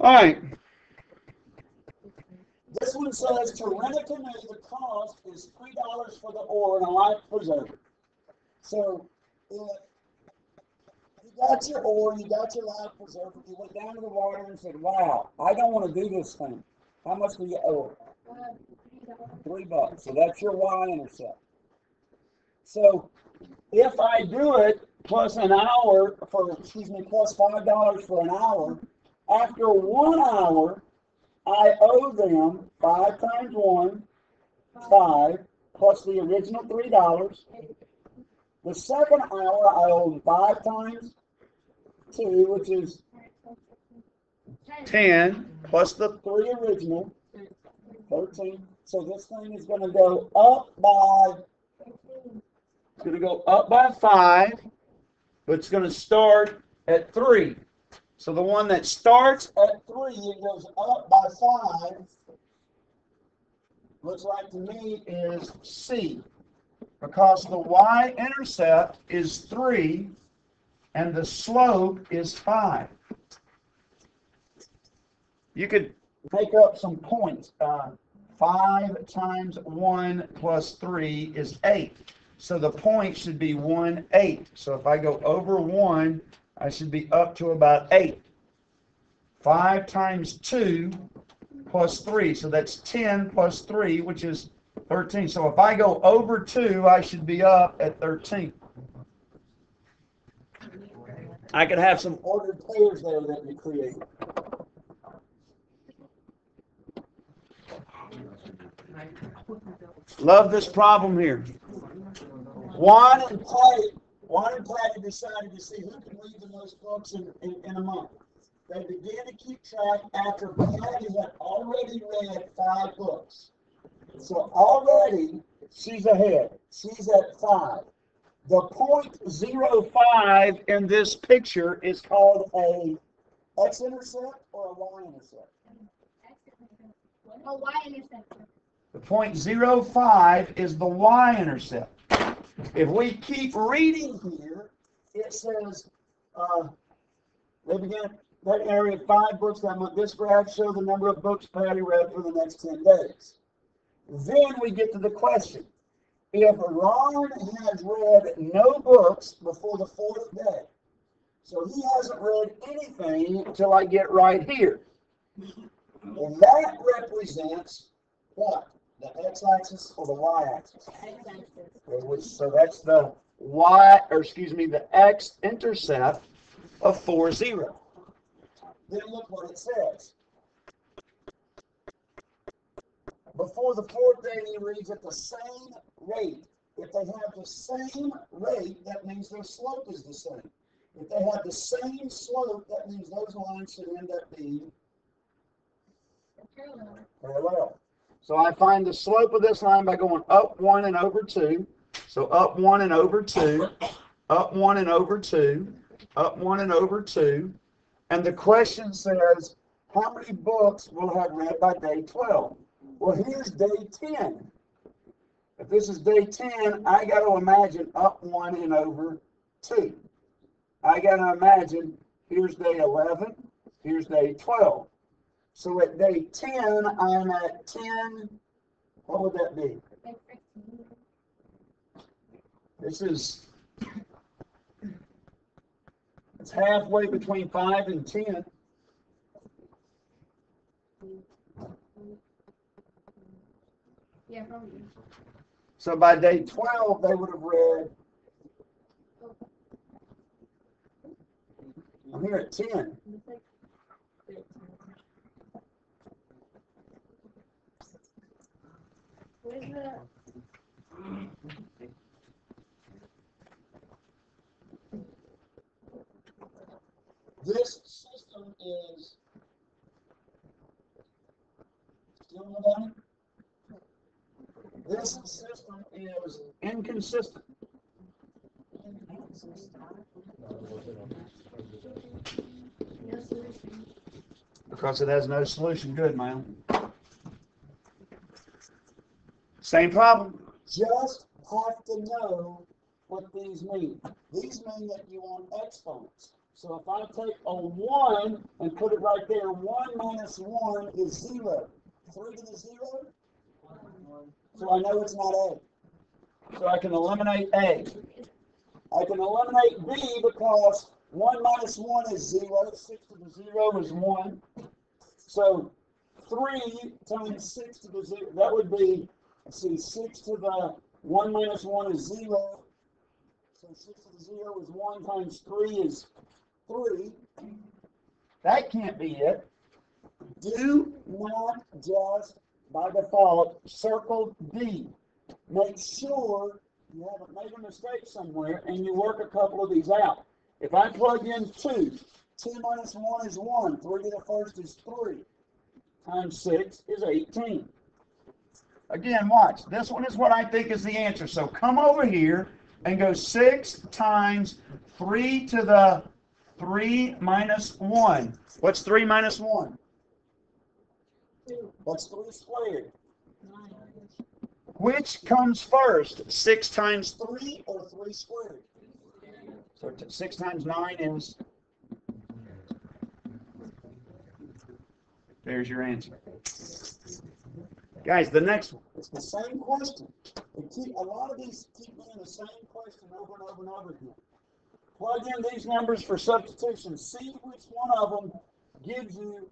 All right. This one says to rent a canoe, the cost is $3 for the oar and a life preserver. So if you got your oar, you got your life preserver, you went down to the water and said, wow, I don't want to do this thing. How much do you owe it? $3. So that's your y-intercept. So if I do it plus an hour for, plus $5 for an hour, after 1 hour, I owe them 5 times 1, 5, plus the original $3. The second hour, I owe them 5 times 2, which is 10 plus the 3 original, 13. So this thing is going to go up by, it's going to go up by 5, but it's going to start at 3. So the one that starts at 3, it goes up by 5. Looks like to me is C, because the y-intercept is 3 and the slope is 5. You could make up some points. 5 times 1 plus 3 is 8. So the point should be 1/8. So if I go over 1, I should be up to about 8. 5 times 2 plus 3. So that's 10 plus 3, which is 13. So if I go over 2, I should be up at 13. I could have some ordered pairs there that we create. Love this problem here. Juan and Patty decided to see who can read the most books in a month. They began to keep track after Patty had already read 5 books. So already she's ahead. She's at 5. The .05 in this picture is called a x-intercept or a y-intercept? A y-intercept. The .05 is the y-intercept. If we keep reading here, it says they began that area 5 books that month. This graph shows the number of books Patty read for the next 10 days. Then we get to the question. If Ron has read no books before the 4th day, so he hasn't read anything until I get right here. And that represents what? The x-axis or the y-axis? So that's the the x-intercept of 40. Then look what it says. Before the 4th day, he reads at the same rate. If they have the same rate, that means their slope is the same. If they have the same slope, that means those lines should end up being parallel. So I find the slope of this line by going up 1 and over 2. So up 1 and over 2, up 1 and over 2, up 1 and over 2. And the question says, how many books will have read by day 12? Well, here's day 10. If this is day 10, I got to imagine up 1 and over 2. I got to imagine here's day 11, here's day 12. So at day 10, I'm at 10. What would that be? This is, it's halfway between 5 and 10. Yeah, probably. So by day 12, they would have read, I'm here at 10. Where's the... This system is still nobody? This system is inconsistent. No solution. because it has no solution. Good, man. Same problem. Just have to know what these mean. These mean that you want exponents. So if I take a 1 and put it right there, 1 minus 1 is 0. 3 to the 0? So I know it's not A. So I can eliminate A. I can eliminate B because 1 minus 1 is 0. 6 to the 0 is 1. So 3 times 6 to the 0, that would be, let's see, 6 to the 1 minus 1 is 0. So 6 to the 0 is 1 times 3 is 3. That can't be it. Do not just, by default, circle D. Make sure you haven't made a mistake somewhere and you work a couple of these out. If I plug in 2, 2 minus 1 is 1. 3 to the first is 3. Times 6 is 18. Again, watch. This one is what I think is the answer. So come over here and go 6 times 3 to the 3 minus 1. What's 3 minus 1? That's 3 squared. Which comes first? 6 times 3 or 3 squared? So 6 times 9 is, there's your answer. Guys, the next one. It's the same question. A lot of these keep being the same question over and over and over again. Plug in these numbers for substitution. See which one of them gives you,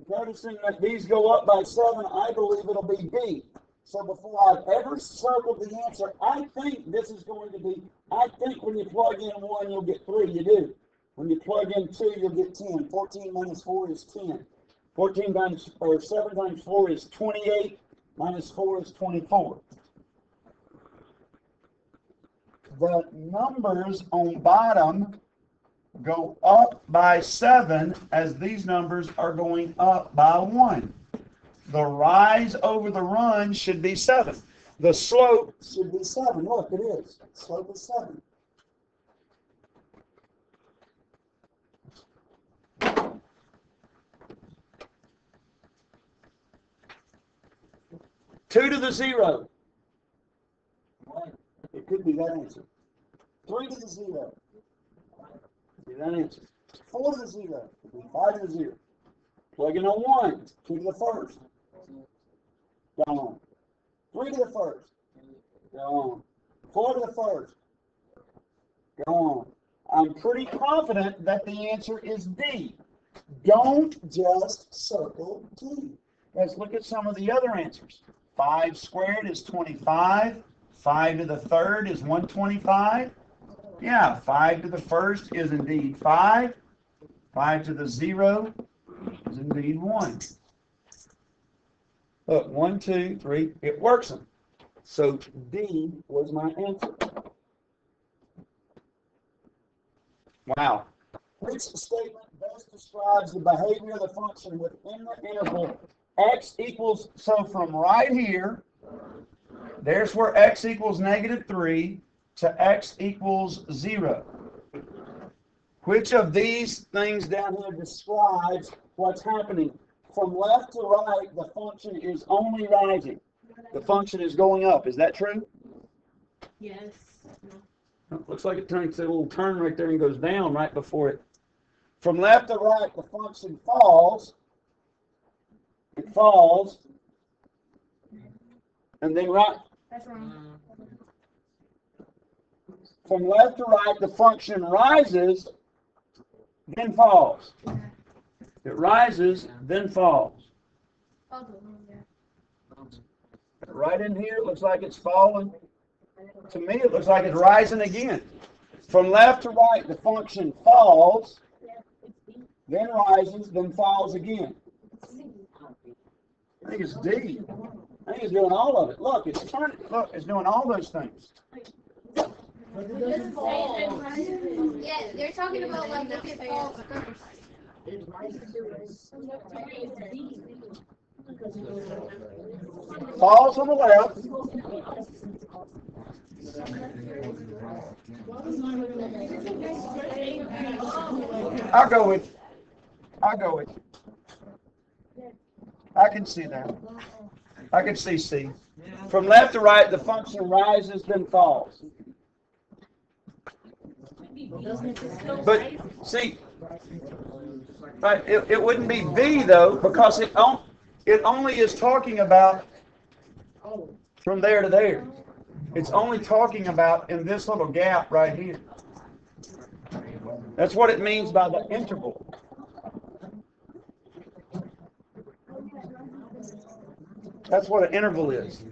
noticing that these go up by 7, I believe it'll be B. So before I've ever circled the answer, I think this is going to be, I think when you plug in 1, you'll get 3. You do. When you plug in 2, you'll get 10. 14 minus 4 is 10. 14 times, or 7 times 4 is 28. Minus 4 is 24. The numbers on bottom go up by 7 as these numbers are going up by 1. The rise over the run should be 7. The slope should be 7. Look, it is. Slope is 7. Two to the 0. Right. It could be that answer. 3 to the 0. Could be that answer. 4 to the 0. Could be 5 to the 0. Plug in a 1. 2 to the first. Go on. 3 to the first. Go on. 4 to the first. Go on. I'm pretty confident that the answer is D. Don't just circle D. Let's look at some of the other answers. 5 squared is 25. 5 to the third is 125. Yeah, 5 to the first is indeed 5. 5 to the 0 is indeed 1. Look, 1, 2, 3, it works them. So D was my answer. Wow. Which statement best describes the behavior of the function within the interval x equals, so from right here, there's where x equals -3 to x equals 0. Which of these things down here describes what's happening? From left to right, the function is only rising. The function is going up. Is that true? Yes. Looks like it takes a little turn right there and goes down right before it. From left to right, the function falls. It falls. And then right. That's wrong. From left to right, the function rises, then falls. It rises, then falls. Right in here, it looks like it's falling. To me, it looks like it's rising again. From left to right, the function falls, then rises, then falls again. I think it's D. I think it's doing all of it. Look, it's turning. Look, it's doing all those things. Yeah, they're talking about like if it falls first. Falls on the left. I'll go with. I can see that. I can see C. From left to right, the function rises, then falls. But see, right, it wouldn't be V though, because it only is talking about from there to there. It's only talking about in this little gap right here. That's what it means by the interval. That's what an interval is.